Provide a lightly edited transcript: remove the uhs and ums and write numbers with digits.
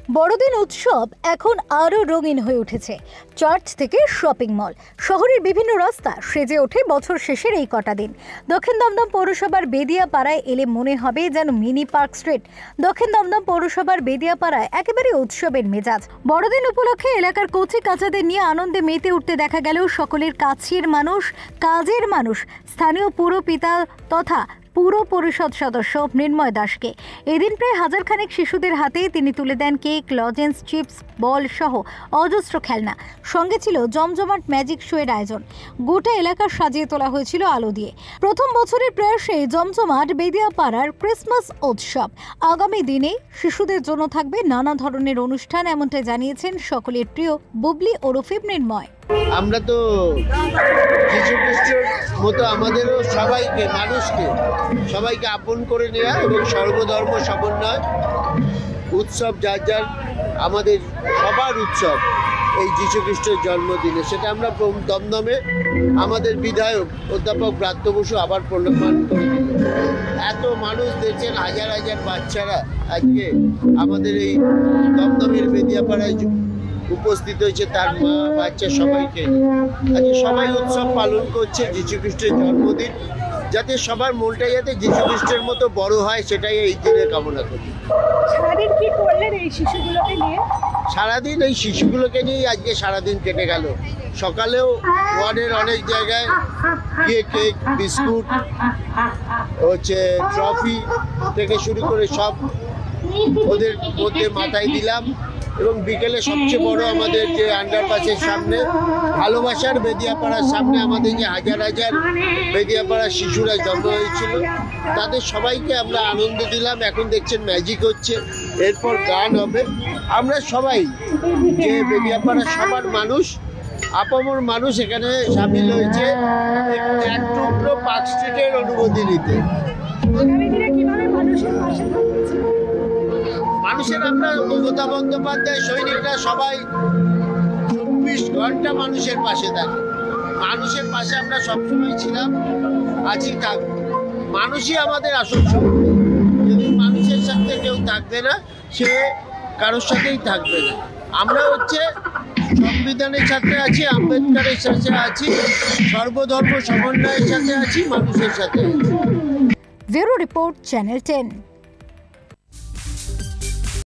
বড়দিন উৎসব এখন আরো রঙিন হয়ে উঠেছে। চার্চ থেকে শপিং মল, শহরের বিভিন্ন রাস্তা সেজে ওঠে বছর শেষের এই কটা দিন। দক্ষিণ দমদম পৌরসভার বেদিয়াপাড়ায় এলে মনে হবে যেন মিনি পার্ক স্ট্রিট। দক্ষিণ দমদম পৌরসভার বেদিয়াপাড়ায় একেবারে উৎসবের মেজাজ। বড়দিন উপলক্ষে এলাকার কচি কাচাদের নিয়ে আনন্দে মেতে উঠতে দেখা গেল সকলের কাছের মানুষ, কাজের মানুষ, স্থানীয় পুরপিতা তথা পুর পরিষদ সদস্য মৃন্ময় দাসকে। এদিন প্রায় হাজারখানেক শিশুদের হাতে তিনি তুলে দেন কেক, লজেন্স, চিপস, বল সহ অজস্র খেলনা। সঙ্গে ছিল জমজমাট ম্যাজিক শোয়ের আয়োজন। গোটা এলাকা সাজিয়ে তোলা হয়েছিল আলো দিয়ে। প্রথম বছরের প্রয়াসে জমজমাট বেদিয়াপাড়ার ক্রিসমাস উৎসব। আগামী দিনে শিশুদের জন্য থাকবে নানা ধরনের অনুষ্ঠান, এমনটাই জানিয়েছেন সকলের প্রিয় বুবলি ওরফে মৃন্ময়। আমরা তো যীশু খ্রিস্টের মতো আমাদেরও সবাইকে আপন করে নেওয়া এবং সর্বধর্ম সমন্বয় উৎসব, যার যার আমাদের সবার উৎসব এই যীশু খ্রিস্টের জন্মদিনে, সেটা আমরা দমদমে আমাদের বিধায়ক অধ্যাপক ব্রাত্য বসু আবার প্রমাণ করে দিল। এত মানুষ দেখছেন, হাজার হাজার বাচ্চারা আজকে আমাদের এই দমদমের বেদিয়াপাড়ায় উপস্থিত হয়েছে, তার মা বাচ্চা সবাইকে আজকে সবাই উৎসব পালন করছে যীশু খ্রিস্টের জন্মদিন। যাতে সবার মনটা যাতে যীশু খ্রিস্টের মতো বড় হয়, সেটাই এই দিনে কামনা করি। সারাদিন কি করলেন এই শিশুগুলোকে নিয়ে? সারাদিন এই শিশুগুলোকে নিয়েই আজকে সারাদিন কেটে গেল। সকালেও ওয়ার্ডের অনেক জায়গায় গিয়ে কেক, বিস্কুট, ট্রফি থেকে শুরু করে সব ওদের মধ্যে মাথায় দিলাম। এবং বিকেলে সবচেয়ে বড় আমাদের যে আন্ডারপাসের সামনে ভালোবাসার বেদিয়াপাড়ার সামনে আমাদের যে হাজার হাজার বেদিয়াপাড়ার শিশুরা জন্ম হয়েছিল, তাদের সবাইকে আমরা আনন্দ দিলাম। এখন দেখছেন ম্যাজিক হচ্ছে, এরপর গান হবে। আমরা সবাই যে বেদিয়াপাড়ার সবার মানুষ, আপামর মানুষ এখানে সামিল হয়েছে এক টুকরো পার্ক স্ট্রিটের অনুমতি নিতে। মানুষের আমরা মমতা বন্দ্যোপাধ্যায় সৈনিকরা সবাই 24 ঘন্টা মানুষের পাশে থাকি। মানুষের পাশে আমরা সবসময় ছিলাম, আছি, থাকবো। মানুষই আমাদের আসল শক্তি। যদি মানুষের সাথে কেউ থাকবে না, সে কারোর সাথেই থাকবে না। আমরা সংবিধানের সাথে আছি, আম্বেদকরের সাথে আছি, সর্বধর্ম সমন্বয়ের সাথে আছি, মানুষের সাথে আছি। Bureau report, channel 10।